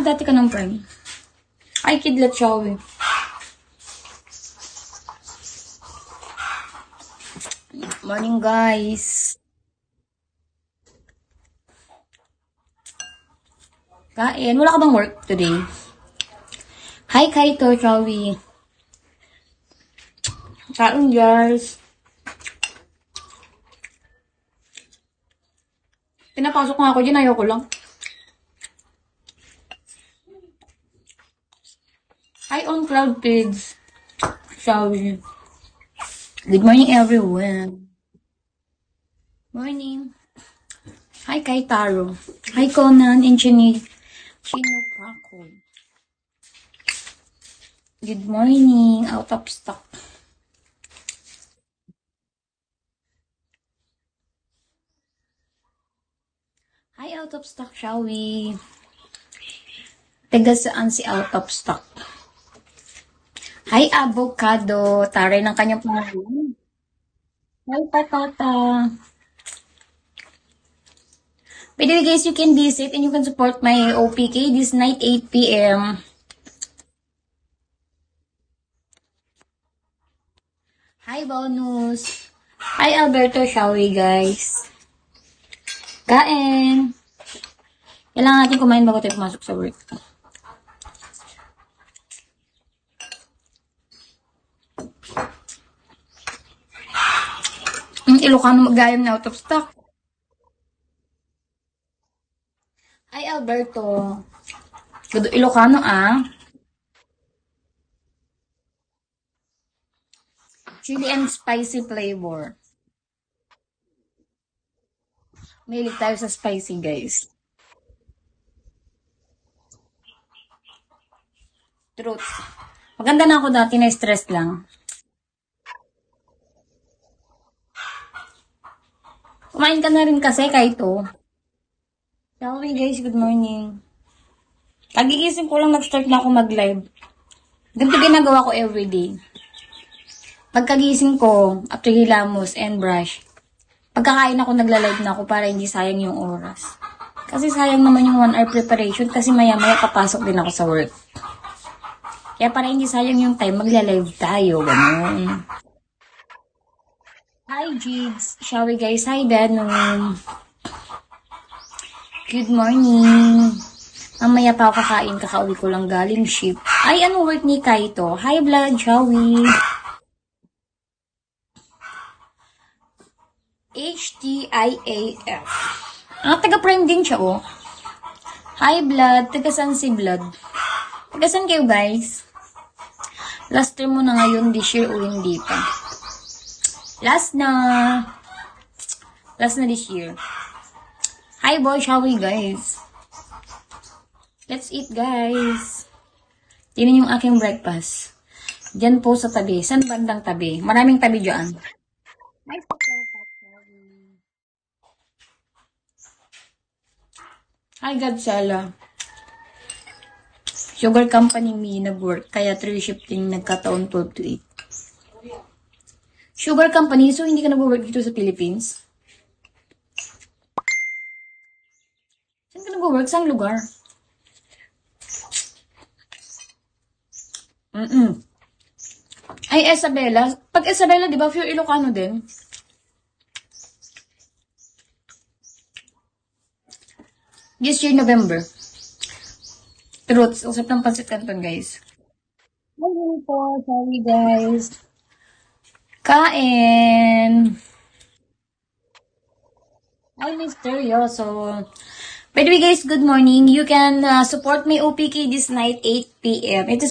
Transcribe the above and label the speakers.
Speaker 1: Dati ka ng prime. Ay, kidlat siya, eh. Morning, guys. Kain. Wala ka bang work today? Hi, Kaito, Chowi. Kain, guys. Pinapasok nga ako dyan. Ayoko lang. Hi, on Cloud Pigs. Chowi. Good morning, everyone. Morning. Hi, Kaitaro. Hi, Conan and Chinopako. Good morning. Out of stock. Hi, out of stock, shall we? Taga saan si out of stock? Hi, avocado. Taray ng kanyang pangalan. Hi, patata. By the way, guys, you can visit and you can support my OPK this night, 8 p.m. Hi, bonus. Hi, Alberto, shall we, guys? Kain. Kailangan natin kumain bago tayo pumasok sa work. Ilocano magayam na out of stock. Hi, Alberto. Gado Ilocano, ah. Chili and spicy flavor. Mahilig tayo sa spicy, guys. Truth. Maganda na ako dati, na-stress lang. Kumain ka na rin kasi, Kaito. Hello, guys. Good morning. Kagigising ko lang, nag-start na ako mag-live. Ganito ginagawa ko everyday. Pagkagising ko, after hilamos and brush, pagkakain ako, nagla-live na ako para hindi sayang yung oras. Kasi sayang naman yung 1 hour preparation kasi maya-maya papasok din ako sa work. Kaya para hindi sayang yung time, magla-live tayo. Ganun. Hi, Jigs. Shall we, guys? Hi, Danon. Good morning. Mamaya pa ako kakain. Kakauwi ko lang galing ship. Ay, anong work ni Kaito? Hi, Vlad. Shall we? HTIAF. Taga-prime din siya, oh. Hi, Vlad. Taga-san si Vlad? Taga-san kayo, guys? Last term mo na ngayon this year o hindi pa? Last na this year. Hi, boy. Shall we, guys? Let's eat, guys. Tingnan yung aking breakfast. Diyan po sa tabi. San bandang tabi? Maraming tabi dyan. Hi, Hi, Godzilla. Sugar company me nag-work. Kaya 3 shifting nagkataon 12 to 8. Sugar company, so hindi ka nag-work dito sa Philippines? Saan ka nag-work? Saan lugar? Ay, Isabela. Pag Isabela, di ba, pure Ilocano din? This year, November. Truths. Usap ng Pansit Canton, guys. Morning po. Sorry, guys. Kain. Hi, Misterioso. By the way, guys, good morning. You can support my OPK this night, 8 p.m. It is